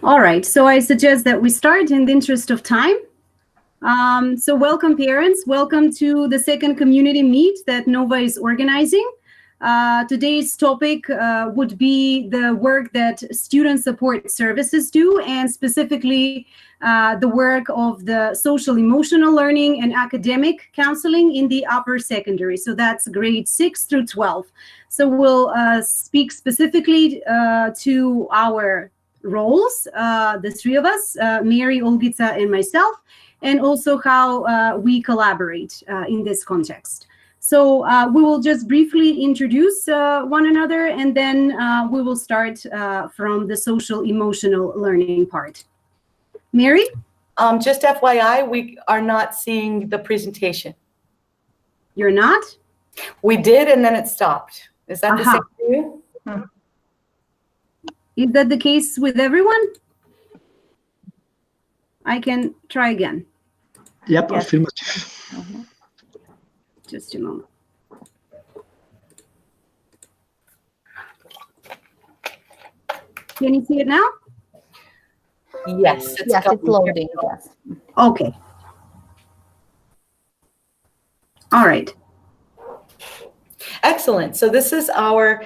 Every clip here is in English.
All right, so I suggest that we start in the interest of time. So welcome parents, welcome to the second community meet that NOVA is organizing. Today's topic would be the work that student support services do, and specifically the work of the social emotional learning and academic counseling in the upper secondary. So that's grade 6 through 12. So we'll speak specifically to our roles, the three of us, Mary, Olgica, and myself, and also how we collaborate in this context. So we will just briefly introduce one another, and then we will start from the social emotional learning part. Mary? Just FYI, we are not seeing the presentation. You're not? We did, and then it stopped. Is that the same for you? Is that the case with everyone? I can try again. Yep, Yes. affirmative. Just a moment. Can you see it now? Yes, Yes, it's loading. Yes. Okay. All right. Excellent. So this is our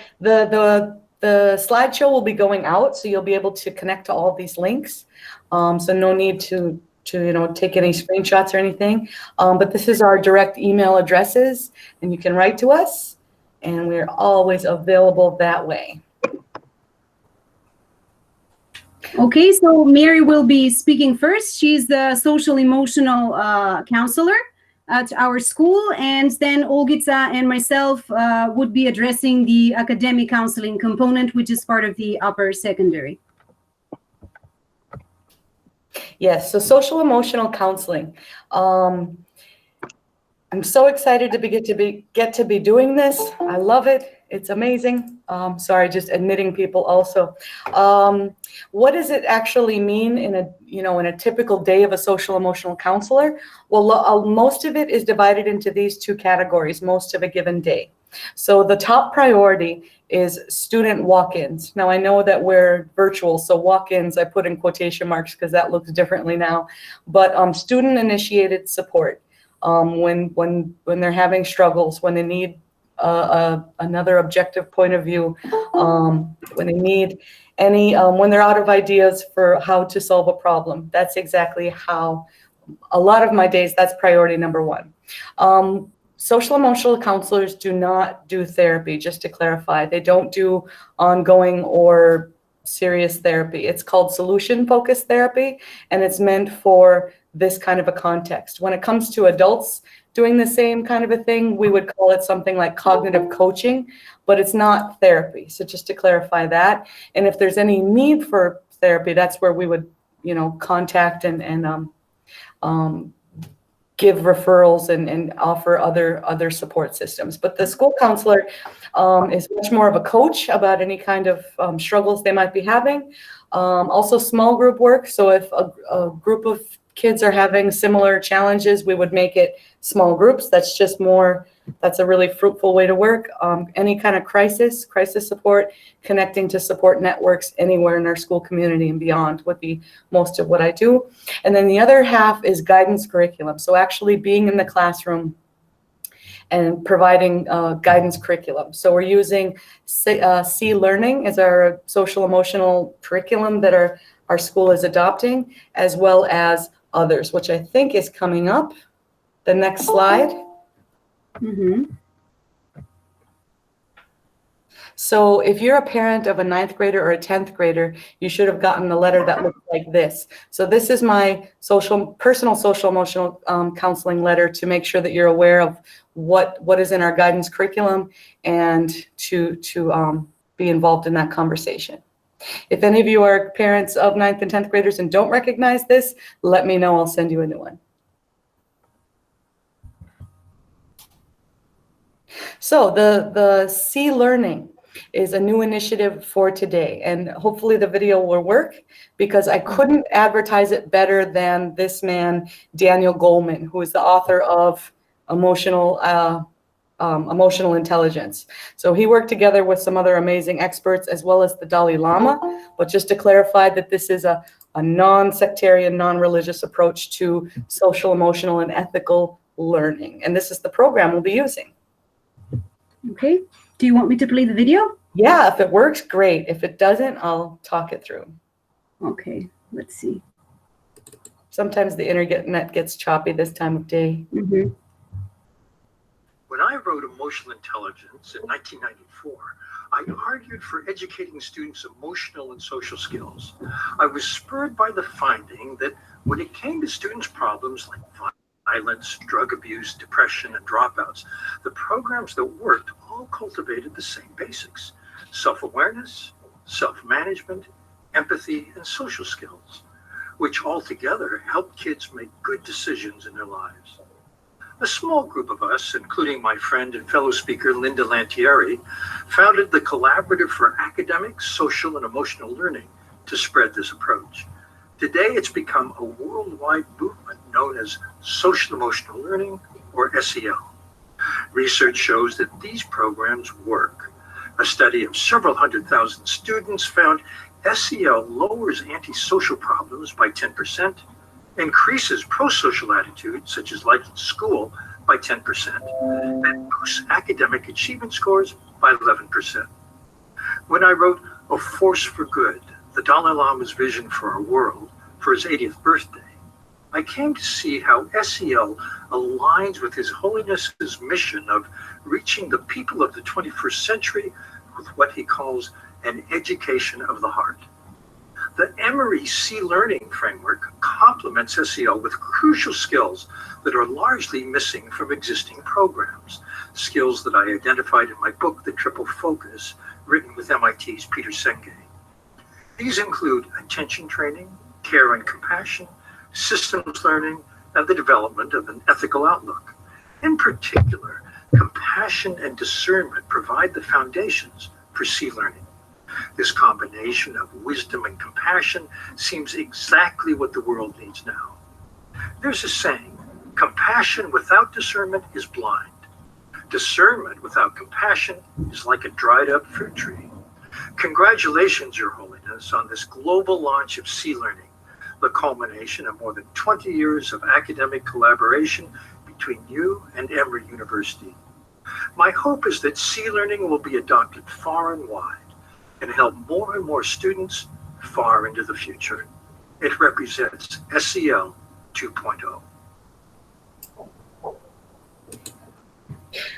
the slideshow will be going out, so you'll be able to connect to all of these links. So no need to take any screenshots or anything. But this is our direct email addresses, and you can write to us, and we're always available that way. Okay, so Mary will be speaking first. She's the social emotional counselor at our school, and then Olgica and myself would be addressing the academic counseling component, which is part of the upper secondary. Yes, so social emotional counseling. I'm so excited to get to be doing this. I love it. It's amazing. Sorry, just admitting people also. What does it actually mean in a typical day of a social emotional counselor? Well, most of it is divided into these two categories, most of a given day. So the top priority is student walk-ins. Now I know that we're virtual, so walk-ins I put in quotation marks because that looks differently now. But student-initiated support when they're having struggles, when they need another objective point of view, when they need when they're out of ideas for how to solve a problem. That's exactly how a lot of my days, that's priority number one. Social emotional counselors do not do therapy, just to clarify. They don't do ongoing or serious therapy. It's called solution-focused therapy, and it's meant for this kind of a context. When it comes to adults doing the same kind of a thing, we would call it something like cognitive coaching, but it's not therapy. So just to clarify that. And if there's any need for therapy, that's where we would, contact and give referrals and offer other support systems. But the school counselor is much more of a coach about any kind of struggles they might be having. Also small group work. So if a group of kids are having similar challenges, we would make it small groups. That's a really fruitful way to work. Any kind of crisis support, connecting to support networks anywhere in our school community and beyond would be most of what I do. And then the other half is guidance curriculum. So actually being in the classroom and providing guidance curriculum. So we're using C-Learning as our social emotional curriculum that our school is adopting, as well as others, which I think is coming up. The next slide. Mm-hmm. So if you're a parent of a 9th grader or a 10th grader, you should have gotten a letter that looks like this. So this is my personal social emotional counseling letter to make sure that you're aware of what is in our guidance curriculum and to be involved in that conversation. If any of you are parents of 9th and 10th graders and don't recognize this, let me know. I'll send you a new one. So the C-Learning is a new initiative for today, and hopefully the video will work because I couldn't advertise it better than this man, Daniel Goleman, who is the author of Emotional emotional intelligence. So he worked together with some other amazing experts as well as the Dalai Lama. But just to clarify that this is a non-sectarian, non-religious approach to social, emotional, and ethical learning. And this is the program we'll be using. Okay. Do you want me to play the video? Yeah, if it works, great. If it doesn't, I'll talk it through. Okay, let's see. Sometimes the internet gets choppy this time of day. Mm-hmm. When I wrote Emotional Intelligence in 1994, I argued for educating students' emotional and social skills. I was spurred by the finding that when it came to students' problems like violence, drug abuse, depression, and dropouts, the programs that worked all cultivated the same basics: self-awareness, self-management, empathy, and social skills, which altogether help kids make good decisions in their lives. A small group of us, including my friend and fellow speaker Linda Lantieri, founded the Collaborative for Academic, Social, and Emotional Learning to spread this approach. Today, it's become a worldwide movement known as Social Emotional Learning, or SEL. Research shows that these programs work. A study of several 100,000 students found SEL lowers antisocial problems by 10%, increases pro-social attitudes, such as liking school, by 10%, and boosts academic achievement scores by 11%. When I wrote A Force for Good, the Dalai Lama's vision for our world, for his 80th birthday, I came to see how SEL aligns with His Holiness's mission of reaching the people of the 21st century with what he calls an education of the heart. The Emory C-Learning framework complements SEL with crucial skills that are largely missing from existing programs, skills that I identified in my book, The Triple Focus, written with MIT's Peter Senge. These include attention training, care and compassion, systems learning, and the development of an ethical outlook. In particular, compassion and discernment provide the foundations for C-Learning. This combination of wisdom and compassion seems exactly what the world needs now. There's a saying, compassion without discernment is blind. Discernment without compassion is like a dried up fruit tree. Congratulations, Your Holiness, on this global launch of C-Learning, the culmination of more than 20 years of academic collaboration between you and Emory University. My hope is that C-Learning will be adopted far and wide and help more and more students far into the future. It represents SEL 2.0.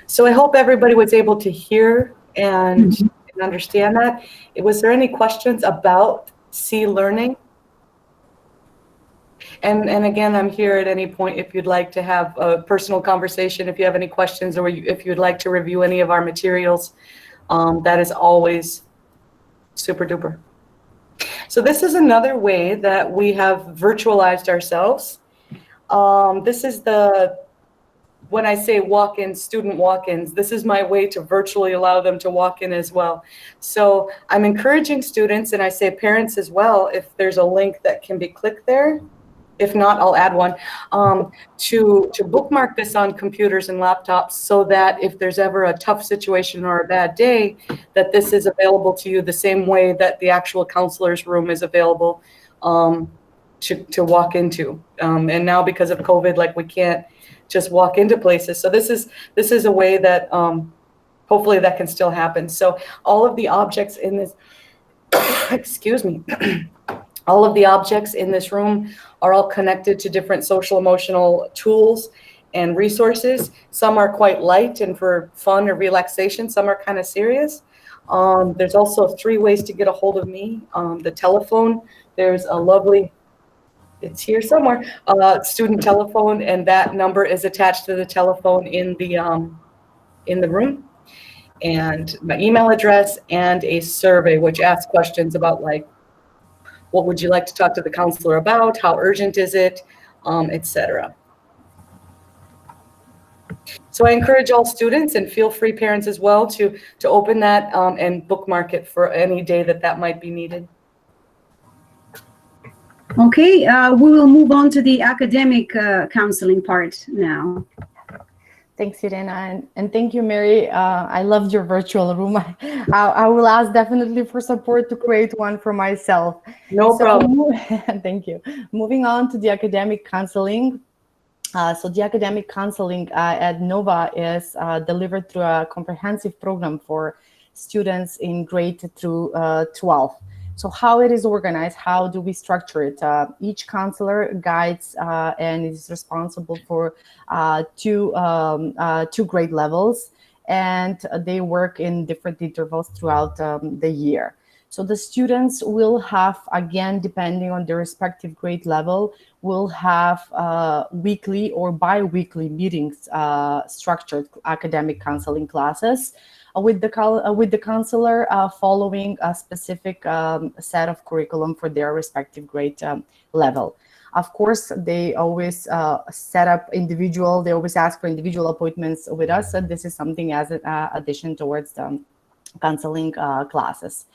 So I hope everybody was able to hear and understand that. Was there any questions about C-Learning? And again, I'm here at any point if you'd like to have a personal conversation, if you have any questions, or if you'd like to review any of our materials, that is always super duper. So this is another way that we have virtualized ourselves. This is when I say walk-in, student walk-ins, this is my way to virtually allow them to walk in as well. So I'm encouraging students, and I say parents as well, if there's a link that can be clicked there. If not, I'll add one, to bookmark this on computers and laptops so that if there's ever a tough situation or a bad day, that this is available to you the same way that the actual counselor's room is available to walk into. And now because of COVID, like we can't just walk into places. So this is a way that hopefully that can still happen. So all of the objects in this, excuse me, all of the objects in this room are all connected to different social emotional tools and resources. Some are quite light and for fun or relaxation. Some are kind of serious. There's also 3 ways to get a hold of me. The telephone, there's a lovely, it's here somewhere, student telephone, and that number is attached to the telephone in the room. And my email address and a survey which asks questions about like, what would you like to talk to the counselor about? How urgent is it? Etc. So I encourage all students, and feel free parents as well, to open that and bookmark it for any day that might be needed. Okay, we will move on to the academic counseling part now. Thanks, Irena, and thank you, Mary. I loved your virtual room. I will ask definitely for support to create one for myself. No problem. Thank you. Moving on to the academic counseling. So the academic counseling at NOVA is delivered through a comprehensive program for students in grade through 12. So how it is organized, how do we structure it? Each counselor guides and is responsible for two grade levels, and they work in different intervals throughout the year. So the students will have, again, depending on their respective grade level, will have weekly or bi-weekly meetings, structured academic counseling classes with the counselor following a specific set of curriculum for their respective grade level. Of course, they always set up individual, they always ask for individual appointments with us, and this is something as an addition towards the counseling classes.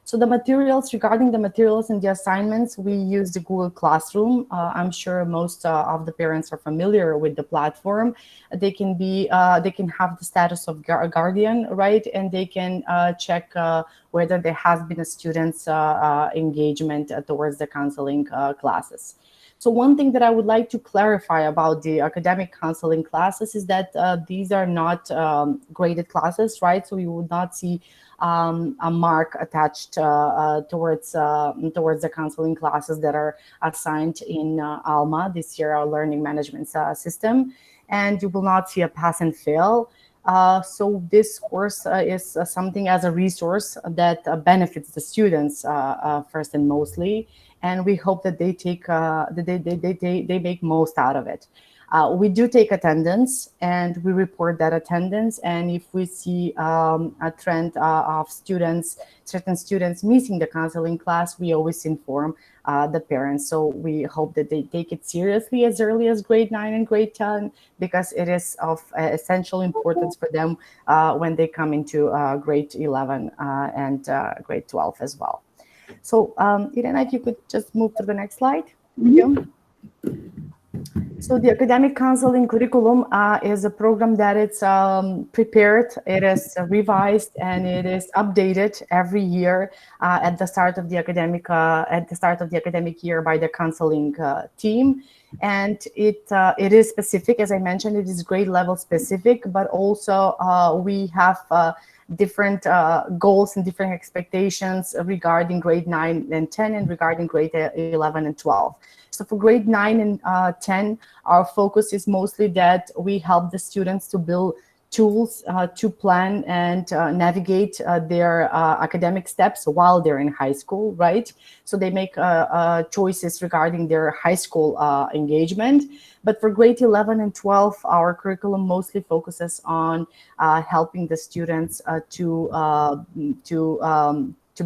So the materials, regarding the materials and the assignments, we use the Google Classroom. I'm sure most of the parents are familiar with the platform. They can have the status of guardian, right? And they can check whether there has been a student's engagement towards the counseling classes. So one thing that I would like to clarify about the academic counseling classes is that these are not graded classes, right? So you would not see a mark attached towards the counseling classes that are assigned in ALMA, this year, our learning management system, and you will not see a pass and fail. So this course is something as a resource that benefits the students first and mostly, and we hope that they take they make most out of it. We do take attendance, and we report that attendance. And if we see a trend of certain students missing the counseling class, we always inform the parents. So we hope that they take it seriously as early as grade 9 and grade 10, because it is of essential importance for them when they come into grade 11 and grade 12 as well. So Irena, if you could just move to the next slide. Thank you. So the academic counseling curriculum is a program that it's prepared, it is revised, and it is updated every year at the start of the academic year by the counseling team. And it is specific, as I mentioned, it is grade level specific, but also we have different goals and different expectations regarding grade 9 and 10 and regarding grade 11 and 12. So for grade 9 and 10, our focus is mostly that we help the students to build tools to plan and navigate their academic steps while they're in high school, right? So they make choices regarding their high school engagement. But for grade 11 and 12, our curriculum mostly focuses on helping the students to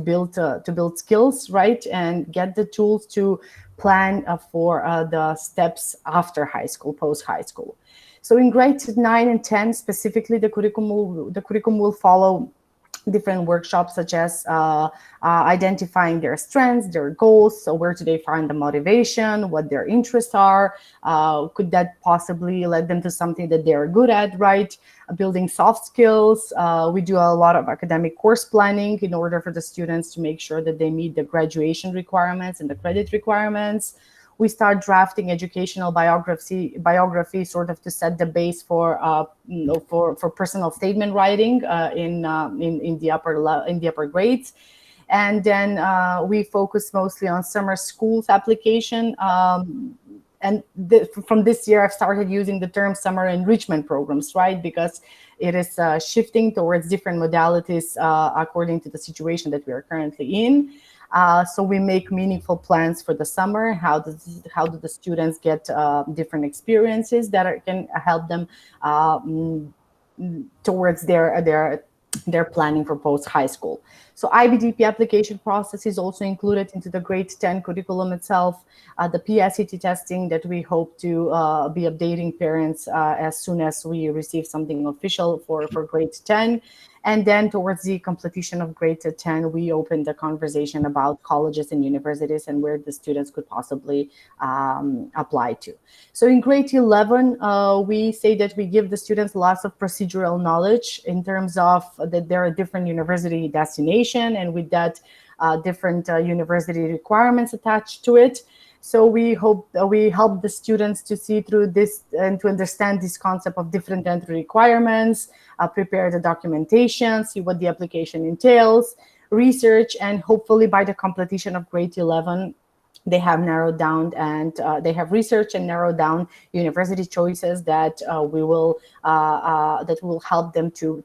build skills, right? And get the tools to plan for the steps after high school, post-high school. So in grade 9 and 10, specifically, the curriculum will follow different workshops, such as identifying their strengths, their goals, so where do they find the motivation, what their interests are, could that possibly lead them to something that they're good at, right? Building soft skills. We do a lot of academic course planning in order for the students to make sure that they meet the graduation requirements and the credit requirements. We start drafting educational biography, sort of to set the base for personal statement writing in the upper grades, and then we focus mostly on summer schools application. And from this year, I've started using the term summer enrichment programs, right? Because it is shifting towards different modalities according to the situation that we are currently in. So we make meaningful plans for the summer. How do the students get different experiences that can help them towards their planning for post-high school. So IBDP application process is also included into the grade 10 curriculum itself. The PSET testing that we hope to be updating parents as soon as we receive something official for grade 10. And then towards the completion of grade 10, we opened the conversation about colleges and universities and where the students could possibly apply to. So in grade 11, we say that we give the students lots of procedural knowledge in terms of that there are different university destination, and with that different university requirements attached to it. So we hope we help the students to see through this and to understand this concept of different entry requirements, prepare the documentation, see what the application entails, research, and hopefully by the completion of grade 11, they have narrowed down and they have researched and narrowed down university choices that will help them to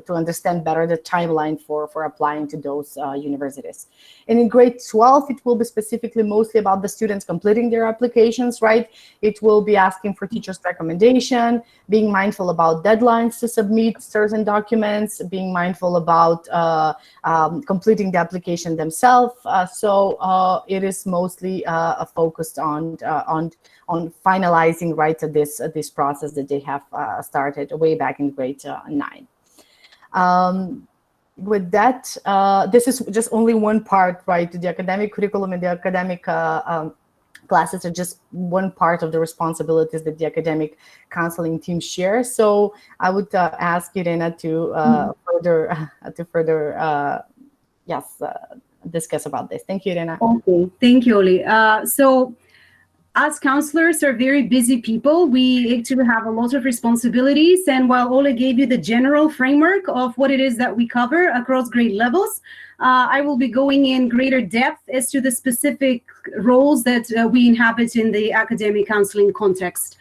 understand better the timeline for applying to those universities. And in grade 12, it will be specifically mostly about the students completing their applications, right? It will be asking for teachers' recommendation, being mindful about deadlines to submit certain documents, being mindful about completing the application themselves. So it is mostly focused on finalizing this process that they have started way back in grade 9. With that, this is just only one part, right? The academic curriculum and the academic classes are just one part of the responsibilities that the academic counseling team shares. So I would ask Irena to further discuss about this. Thank you, Irena. Okay, thank you, Oli. So us counselors are very busy people. We actually have a lot of responsibilities. And while Ole gave you the general framework of what it is that we cover across grade levels, I will be going in greater depth as to the specific roles that we inhabit in the academic counseling context.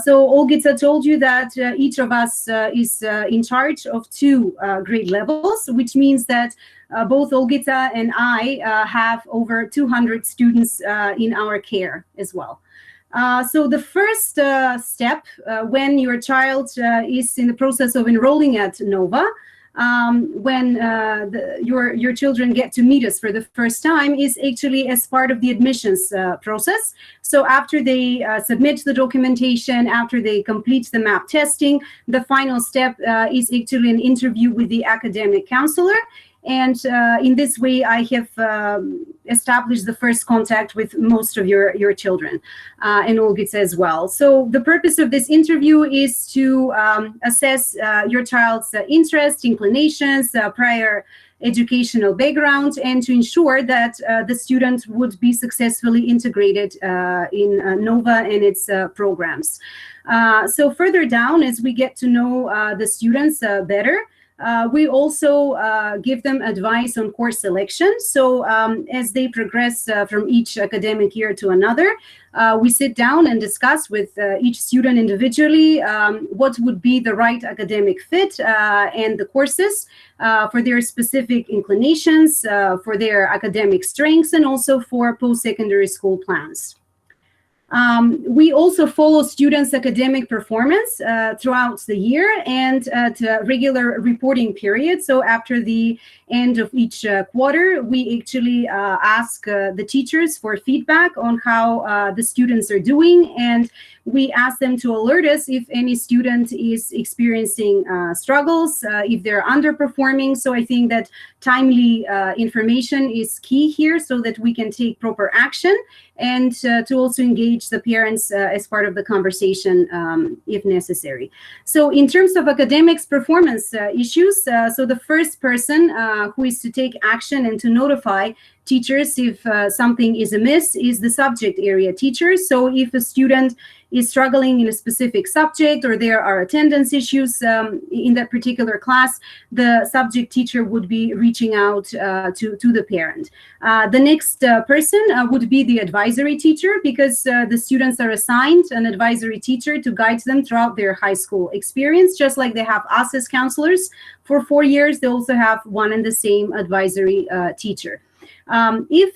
So Olgica told you that each of us is in charge of 2 grade levels, which means that both Olgica and I have over 200 students in our care as well. So the first step when your child is in the process of enrolling at NOVA, when your children get to meet us for the first time, is actually as part of the admissions process. So after they submit the documentation, after they complete the MAP testing, the final step is actually an interview with the academic counselor. And in this way, I have established the first contact with most of your children, and Olgica as well. So the purpose of this interview is to assess your child's interest, inclinations, prior educational background, and to ensure that the student would be successfully integrated in NOVA and its programs. So further down, as we get to know the students better, we also give them advice on course selection. So as they progress from each academic year to another, we sit down and discuss with each student individually what would be the right academic fit and the courses for their specific inclinations, for their academic strengths, and also for post-secondary school plans. We also follow students' academic performance throughout the year and at regular reporting periods. So after the end of each quarter, we actually ask the teachers for feedback on how the students are doing, and we ask them to alert us if any student is experiencing struggles, if they're underperforming. So I think that timely information is key here so that we can take proper action, and to also engage the parents as part of the conversation if necessary. So in terms of academics performance issues, so the first person who is to take action and to notify teachers if something is amiss is the subject area teacher. So if a student is struggling in a specific subject or there are attendance issues in that particular class, the subject teacher would be reaching out to the parent. The next person would be the advisory teacher, because the students are assigned an advisory teacher to guide them throughout their high school experience. Just like they have us as counselors for 4 years, they also have one and the same advisory teacher. If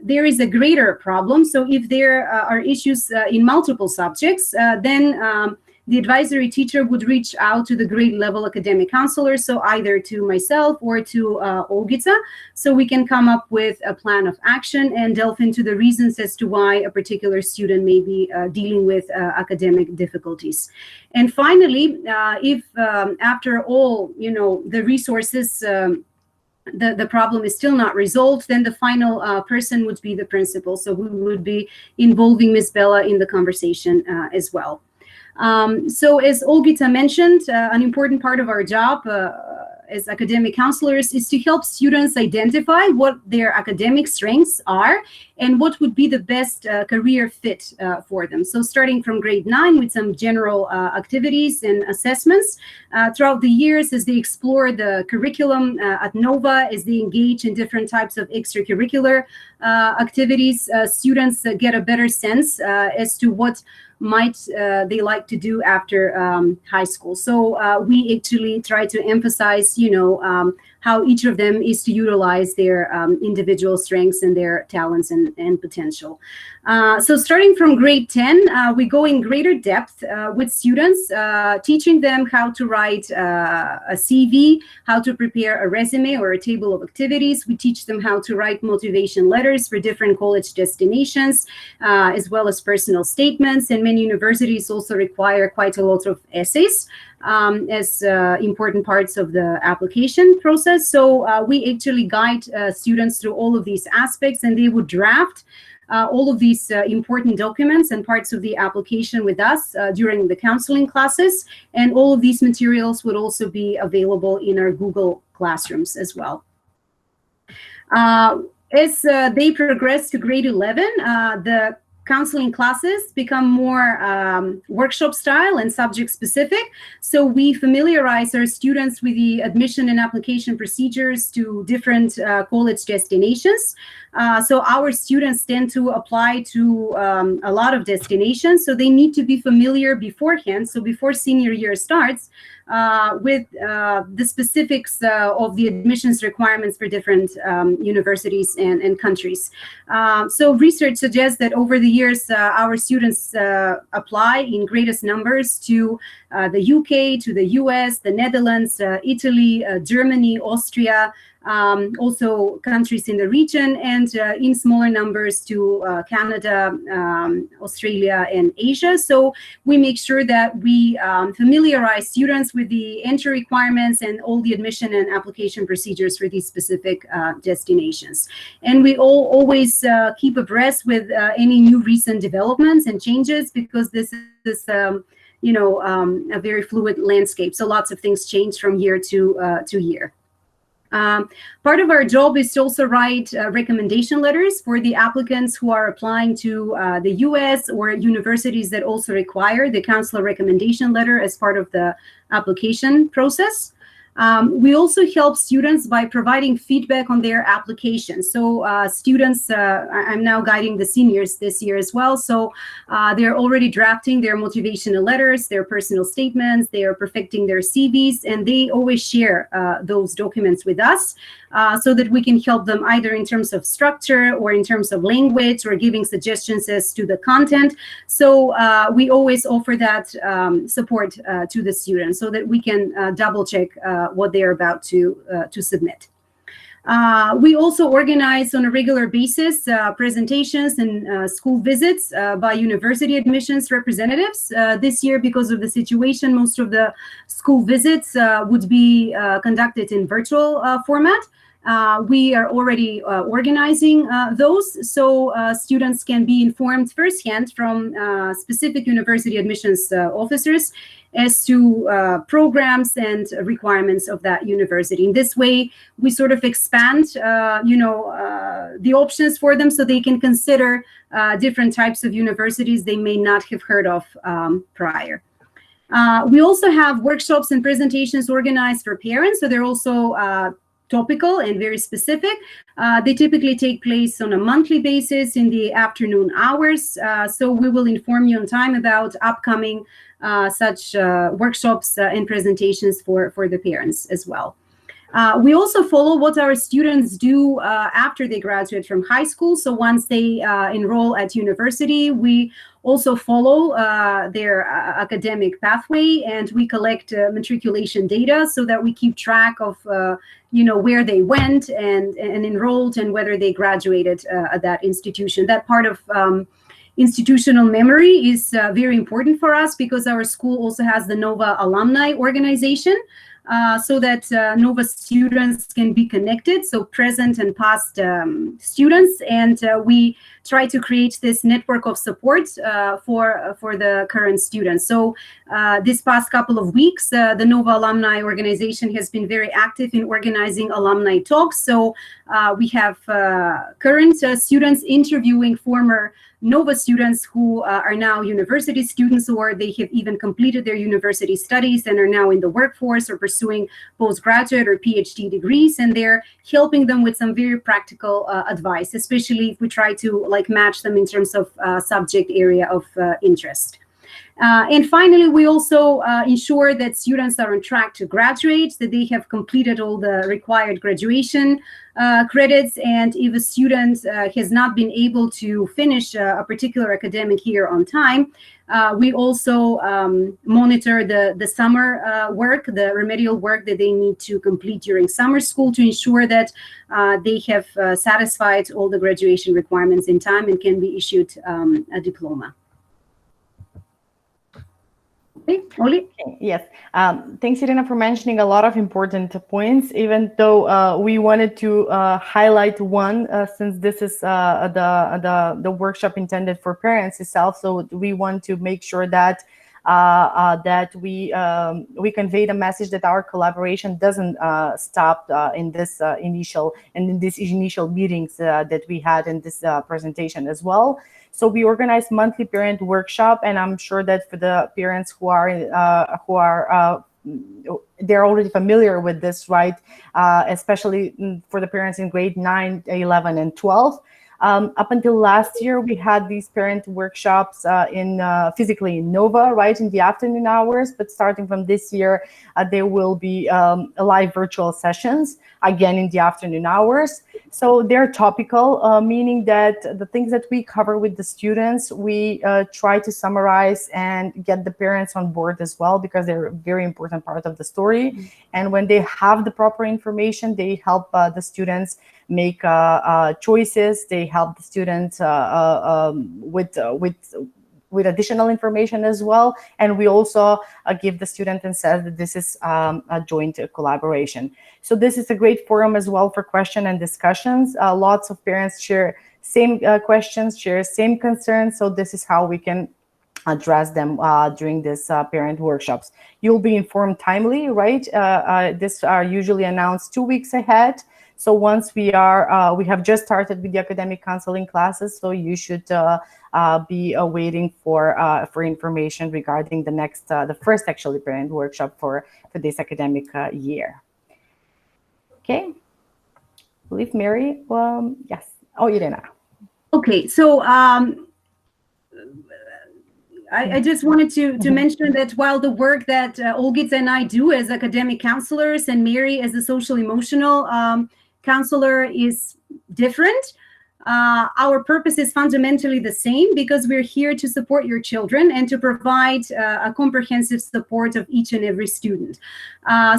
there is a greater problem, so if there are issues in multiple subjects, then the advisory teacher would reach out to the grade level academic counselor, so either to myself or to Olgita, so we can come up with a plan of action and delve into the reasons as to why a particular student may be dealing with academic difficulties. And finally, if after all, the resources, the problem is still not resolved, then the final person would be the principal. So we would be involving Ms. Bella in the conversation as well. So as Olgita mentioned, an important part of our job as academic counselors is to help students identify what their academic strengths are and what would be the best career fit for them. So starting from grade 9 with some general activities and assessments throughout the years as they explore the curriculum at NOVA, as they engage in different types of extracurricular activities, students get a better sense as to what might they like to do after high school. So we actually try to emphasize, how each of them is to utilize their individual strengths and their talents and potential. So starting from grade 10, we go in greater depth with students, teaching them how to write a CV, how to prepare a resume or a table of activities. We teach them how to write motivation letters for different college destinations, as well as personal statements. And many universities also require quite a lot of essays as important parts of the application process. So we actually guide students through all of these aspects, and they would draft all of these important documents and parts of the application with us during the counseling classes. And all of these materials would also be available in our Google Classrooms as well. As they progress to grade 11, the counseling classes become more workshop style and subject specific. So we familiarize our students with the admission and application procedures to different college destinations. So our students tend to apply to a lot of destinations. So they need to be familiar beforehand. So before senior year starts, with the specifics of the admissions requirements for different universities and countries. So research suggests that over the years, our students apply in greatest numbers to the UK, to the US, the Netherlands, Italy, Germany, Austria, also countries in the region, and in smaller numbers to Canada, Australia, and Asia. So we make sure that we familiarize students with the entry requirements and all the admission and application procedures for these specific destinations. And we always keep abreast with any new recent developments and changes, because this is a very fluid landscape. So lots of things change from year to year. Part of our job is to also write recommendation letters for the applicants who are applying to the US or universities that also require the counselor recommendation letter as part of the application process. We also help students by providing feedback on their application. So students, I'm now guiding the seniors this year as well. So they're already drafting their motivational letters, their personal statements, they are perfecting their CVs, and they always share those documents with us so that we can help them either in terms of structure or in terms of language or giving suggestions as to the content. So we always offer that support to the students so that we can double check what they are about to submit. We also organize on a regular basis presentations and school visits by university admissions representatives. This year, because of the situation, most of the school visits would be conducted in virtual format. We are already organizing those, so students can be informed firsthand from specific university admissions officers as to programs and requirements of that university. In this way, we sort of expand, the options for them so they can consider different types of universities they may not have heard of prior. We also have workshops and presentations organized for parents, so they're also topical and very specific. They typically take place on a monthly basis in the afternoon hours. So we will inform you on time about upcoming such workshops and presentations for the parents as well. We also follow what our students do after they graduate from high school. So once they enroll at university, we also follow their academic pathway, and we collect matriculation data so that we keep track of where they went and enrolled and whether they graduated at that institution. That part of institutional memory is very important for us because our school also has the NOVA alumni organization, so that NOVA students can be connected, so present and past students, and we try to create this network of support for the current students. So this past couple of weeks, the NOVA alumni organization has been very active in organizing alumni talks. So we have current students interviewing former NOVA students who are now university students, or they have even completed their university studies and are now in the workforce or pursuing postgraduate or PhD degrees, and they're helping them with some very practical advice, especially if we try to match them in terms of subject area of interest. And finally, we also ensure that students are on track to graduate, that they have completed all the required graduation credits. And if a student has not been able to finish a particular academic year on time, we also monitor the summer work, the remedial work that they need to complete during summer school to ensure that they have satisfied all the graduation requirements in time and can be issued a diploma. Okay, Oli? Yes. Thanks, Irina, for mentioning a lot of important points, even though we wanted to highlight one, since this is the workshop intended for parents itself. So we want to make sure that we convey the message that our collaboration doesn't stop in these initial meetings that we had in this presentation as well. So we organize monthly parent workshop, and I'm sure that for the parents who are they're already familiar with this, right? Especially for the parents in grade 9, 11, and 12. Up until last year, we had these parent workshops physically in NOVA, right, in the afternoon hours. But starting from this year, there will be live virtual sessions, again in the afternoon hours. So they're topical, meaning that the things that we cover with the students, we try to summarize and get the parents on board as well, because they're a very important part of the story. Mm-hmm. And when they have the proper information, they help the students make choices. They help the students with additional information as well. And we also give the student and says that this is a joint collaboration. So this is a great forum as well for question and discussions. Lots of parents share same questions, share same concerns. So this is how we can address them during this parent workshops. You'll be informed timely, right? These are usually announced 2 weeks ahead. So once we have just started with the academic counseling classes, so you should be waiting for information regarding the first actually parent workshop for this academic year. Okay, I believe Mary. Yes. Oh, Irina. Okay, so I just wanted to mention that while the work that Olgica and I do as academic counselors and Mary as a social emotional counselor is different, our purpose is fundamentally the same, because we're here to support your children and to provide a comprehensive support of each and every student.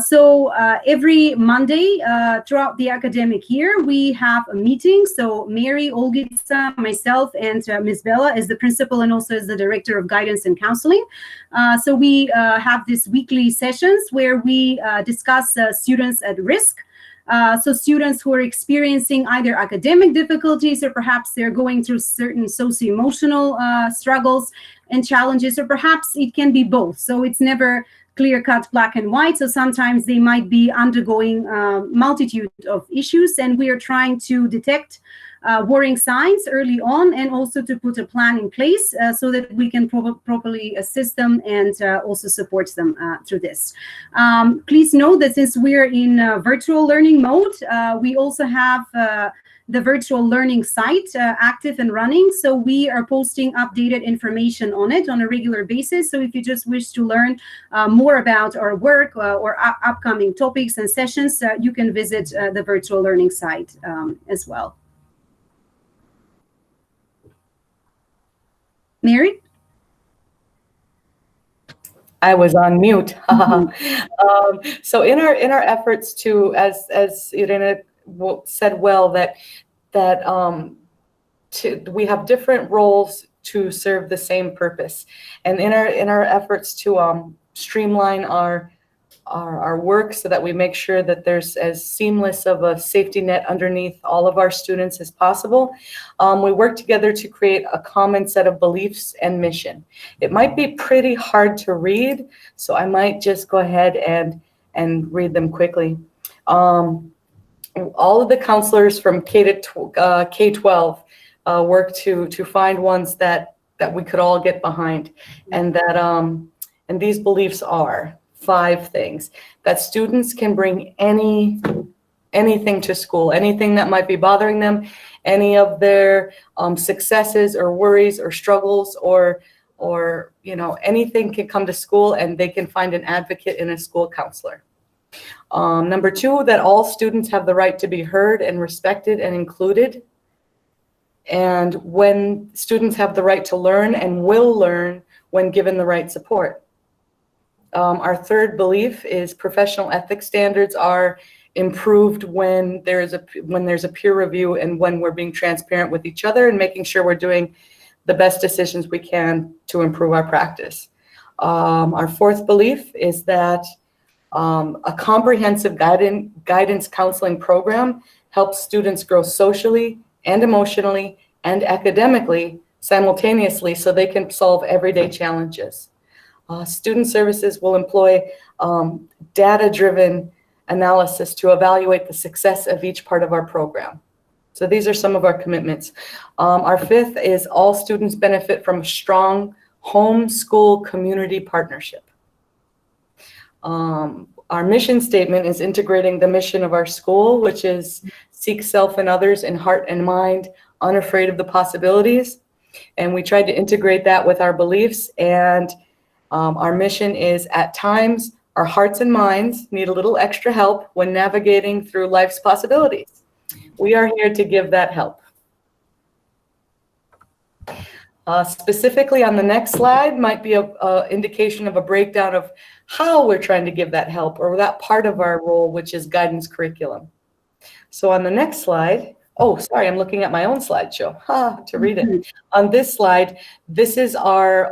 So every Monday throughout the academic year, we have a meeting. So Mary, Olgica, myself, and Ms. Bella as the principal and also as the director of guidance and counseling. So we have these weekly sessions where we discuss students at risk. So students who are experiencing either academic difficulties, or perhaps they're going through certain socio-emotional struggles and challenges, or perhaps it can be both. So it's never clear-cut black and white. So sometimes they might be undergoing multitude of issues, and we are trying to detect worrying signs early on, and also to put a plan in place so that we can properly assist them and also support them through this. Please note that since we're in virtual learning mode, we also have the virtual learning site active and running. So we are posting updated information on it on a regular basis. So if you just wish to learn more about our work or upcoming topics and sessions, you can visit the virtual learning site as well. Mary? I was on mute. So in our efforts to, as Irene said well, we have different roles to serve the same purpose, and in our efforts to streamline our work so that we make sure that there's as seamless of a safety net underneath all of our students as possible. We work together to create a common set of beliefs and mission. It might be pretty hard to read, so I might just go ahead and read them quickly. All of the counselors from K-12 work to find ones that we could all get behind, and and these beliefs are 5 things: that students can bring anything to school, anything that might be bothering them, any of their successes or worries or struggles, or anything can come to school, and they can find an advocate in a school counselor. Number 2, that all students have the right to be heard and respected and included. And when students have the right to learn and will learn when given the right support. Our 3rd belief is professional ethics standards are improved when there's a peer review and when we're being transparent with each other and making sure we're doing the best decisions we can to improve our practice. Our 4th belief is that a comprehensive guidance counseling program helps students grow socially and emotionally and academically simultaneously so they can solve everyday challenges. Student services will employ data-driven analysis to evaluate the success of each part of our program. So these are some of our commitments. Our 5th is all students benefit from a strong home-school community partnership. Our mission statement is integrating the mission of our school, which is seek self and others in heart and mind, unafraid of the possibilities. And we tried to integrate that with our beliefs, and our mission is, at times, our hearts and minds need a little extra help when navigating through life's possibilities. We are here to give that help. Specifically on the next slide might be an indication of a breakdown of how we're trying to give that help, or that part of our role, which is guidance curriculum. So on the next slide, oh, sorry, I'm looking at my own slideshow to read it. On this slide, this is our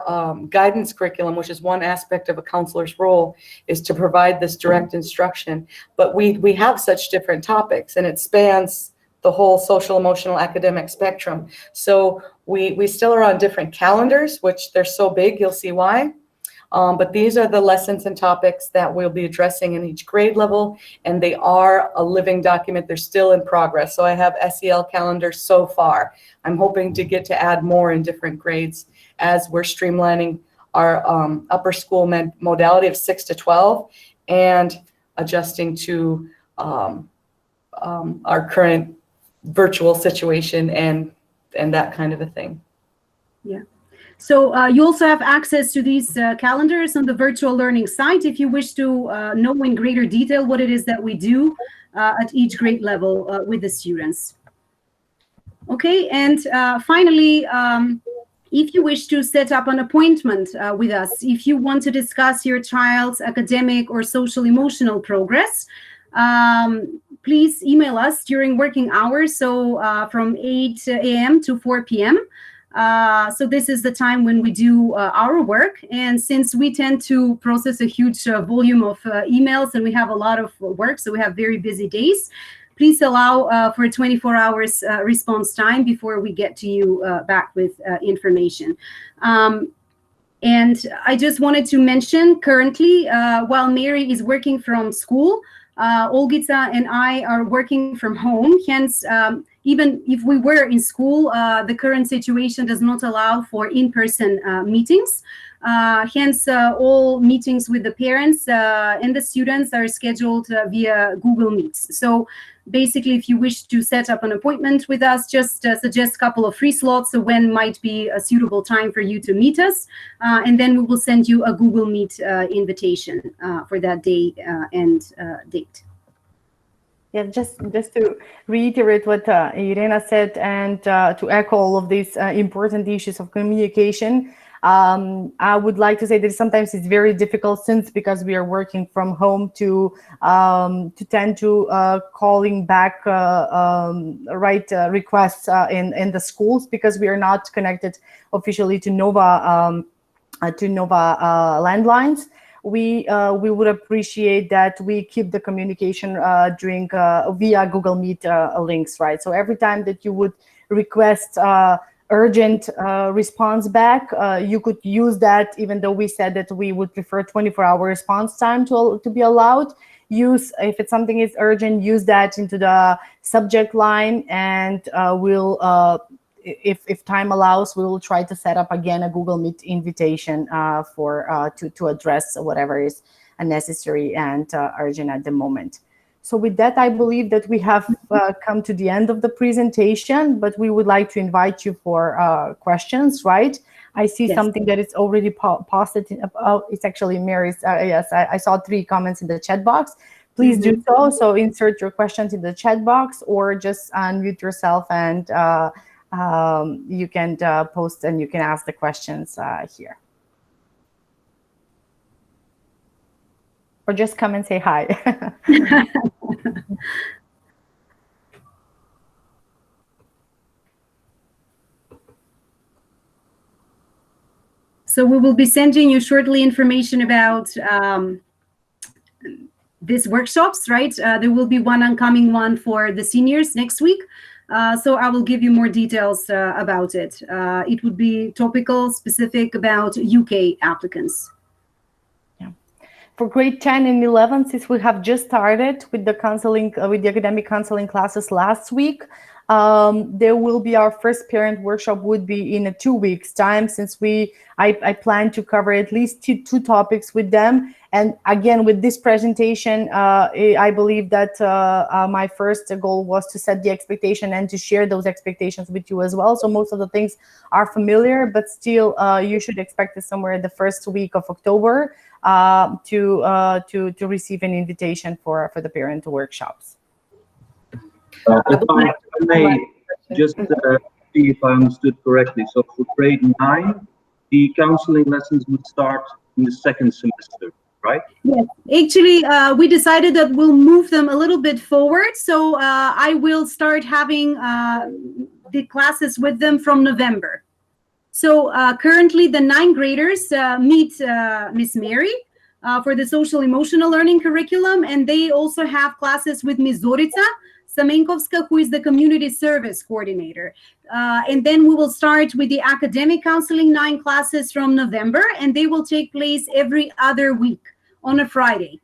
guidance curriculum, which is one aspect of a counselor's role, is to provide this direct instruction. But we have such different topics, and it spans the whole social, emotional, academic spectrum. So we still are on different calendars, which they're so big, you'll see why. But these are the lessons and topics that we'll be addressing in each grade level, and they are a living document. They're still in progress. So I have SEL calendars so far. I'm hoping to get to add more in different grades as we're streamlining our upper school modality of 6 to 12 and adjusting to our current virtual situation and that kind of a thing. Yeah. So you also have access to these calendars on the virtual learning site if you wish to know in greater detail what it is that we do at each grade level with the students. Okay, and finally, if you wish to set up an appointment with us, if you want to discuss your child's academic or social emotional progress, please email us during working hours, so from 8 a.m. to 4 p.m. So this is the time when we do our work. And since we tend to process a huge volume of emails and we have a lot of work, so we have very busy days, please allow for 24 hours response time before we get to you back with information. And I just wanted to mention currently, while Mary is working from school, Olgita and I are working from home. Hence, even if we were in school, the current situation does not allow for in-person meetings. Hence, all meetings with the parents and the students are scheduled via Google Meets. So basically, if you wish to set up an appointment with us, just suggest a couple of free slots, so when might be a suitable time for you to meet us, and then we will send you a Google Meet invitation for that day and date. Yeah, just to reiterate what Irena said, and to echo all of these important issues of communication, I would like to say that sometimes it's very difficult because we are working from home to tend to calling back requests in the schools, because we are not connected officially to Nova landlines. We would appreciate that we keep the communication during via Google Meet links, right? So every time that you would request urgent response back, you could use that, even though we said that we would prefer 24-hour response time to be allowed. Use, if it's something is urgent, use that into the subject line, and we'll if time allows, we will try to set up again a Google Meet invitation to address whatever is necessary and urgent at the moment. So with that, I believe that we have come to the end of the presentation, but we would like to invite you for questions, right? I see something that is already posted. It's actually Mary's. Yes, I saw 3 comments in the chat box. Please do so. So insert your questions in the chat box, or just unmute yourself and you can post and you can ask the questions here. Or just come and say hi. So we will be sending you shortly information about these workshops, right? There will be one oncoming one for the seniors next week. So I will give you more details about it. It would be topical, specific about UK applicants. For grade 10 and 11, since we have just started with the counseling, with the academic counseling classes last week, there will be our first parent workshop would be in 2 weeks time, since I plan to cover at least two topics with them. And again, with this presentation, I believe that my first goal was to set the expectation and to share those expectations with you as well. So most of the things are familiar, but still you should expect it somewhere in the first week of October to receive an invitation for the parent workshops. If I may just see if I understood correctly. So for grade 9, the counseling lessons would start in the second semester, right? Yes, actually, we decided that we'll move them a little bit forward. So I will start having the classes with them from November. So currently the 9th graders meet Miss Mary for the social emotional learning curriculum, and they also have classes with Miss Zorica Samenkovska, who is the community service coordinator. And then we will start with the academic counseling 9 classes from November, and they will take place every other week on a Friday.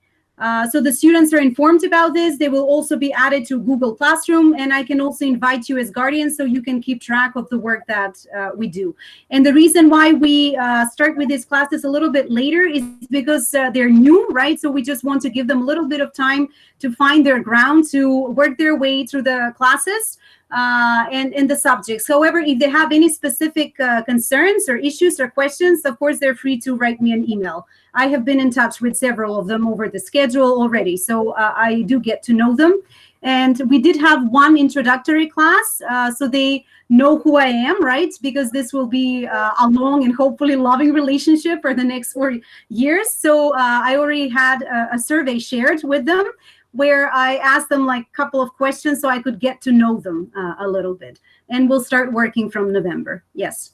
So the students are informed about this. They will also be added to Google Classroom, and I can also invite you as guardians so you can keep track of the work that we do. And the reason why we start with these classes a little bit later is because they're new, right? So we just want to give them a little bit of time to find their ground, to work their way through the classes and the subjects. However, if they have any specific concerns or issues or questions, of course, they're free to write me an email. I have been in touch with several of them over the schedule already, so I do get to know them. And we did have one introductory class, so they know who I am, right? Because this will be a long and hopefully loving relationship for the next 4 years. So I already had a survey shared with them, where I asked them like a couple of questions so I could get to know them a little bit. And we'll start working from November. Yes.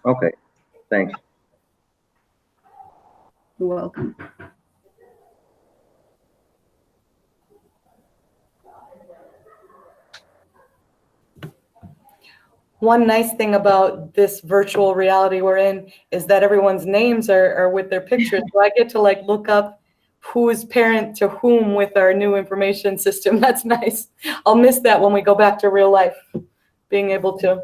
Okay, thanks. You're welcome. One nice thing about this virtual reality we're in is that everyone's names are with their pictures. So I get to like look up who is parent to whom with our new information system. That's nice. I'll miss that when we go back to real life, being able to.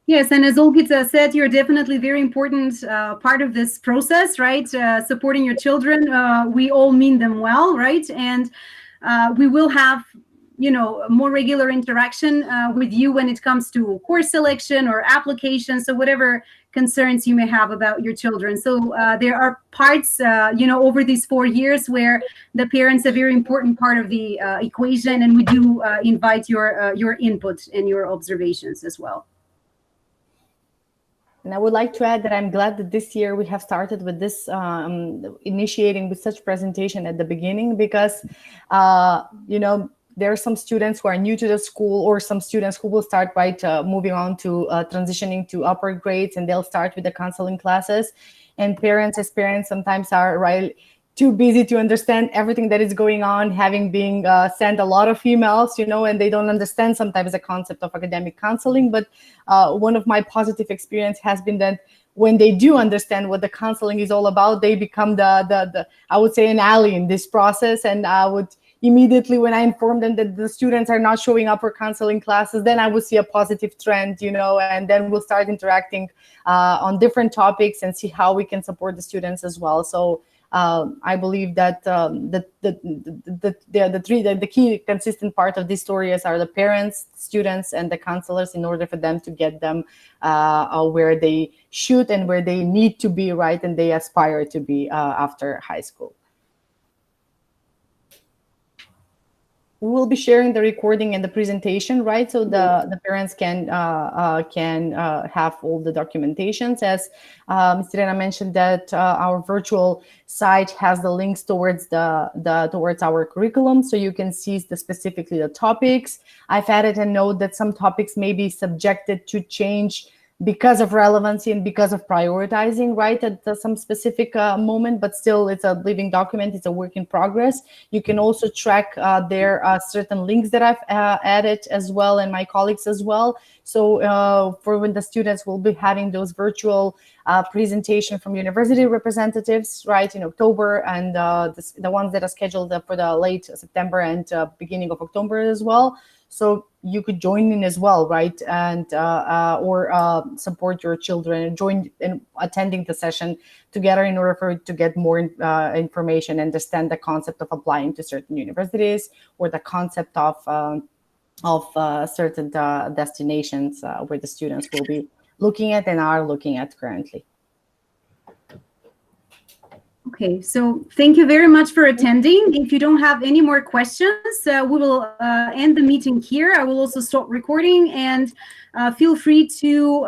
Yes, and as Olgica said, you're definitely very important part of this process, right? Supporting your children. We all mean them well, right? And we will have, you know, more regular interaction with you when it comes to course selection or application. So whatever concerns you may have about your children. So there are parts, you know, over these 4 years where the parents are a very important part of the equation, and we do invite your input and your observations as well. And I would like to add that I'm glad that this year we have started with this, initiating with such presentation at the beginning, because, there are some students who are new to the school, or some students who will start moving on to transitioning to upper grades, and they'll start with the counseling classes. And parents sometimes are too busy to understand everything that is going on, having been sent a lot of emails, and they don't understand sometimes the concept of academic counseling. But one of my positive experience has been that when they do understand what the counseling is all about, they become the I would say, an ally in this process. And I would immediately, when I inform them that the students are not showing up for counseling classes, then I would see a positive trend, and then we'll start interacting on different topics and see how we can support the students as well. So I believe that the key consistent part of this story are the parents, students, and the counselors, in order for them to get them where they should and where they need to be, right, and they aspire to be after high school. We will be sharing the recording and the presentation, right? So the parents can have all the documentations. As Ms. Irena mentioned, that our virtual site has the links towards towards our curriculum, so you can see specifically the topics. I've added a note that some topics may be subjected to change because of relevancy and because of prioritizing, right, at some specific moment, but still it's a living document, it's a work in progress. You can also track there are certain links that I've added as well, and my colleagues as well. So for when the students will be having those virtual presentation from university representatives, right, in October, and the ones that are scheduled for the late September and beginning of October as well. So you could join in as well, right, and or support your children and join in attending the session together in order to get more information, understand the concept of applying to certain universities, or the concept of certain destinations where the students will be looking at and are looking at currently. Okay, so thank you very much for attending. If you don't have any more questions, we will end the meeting here. I will also stop recording, and feel free to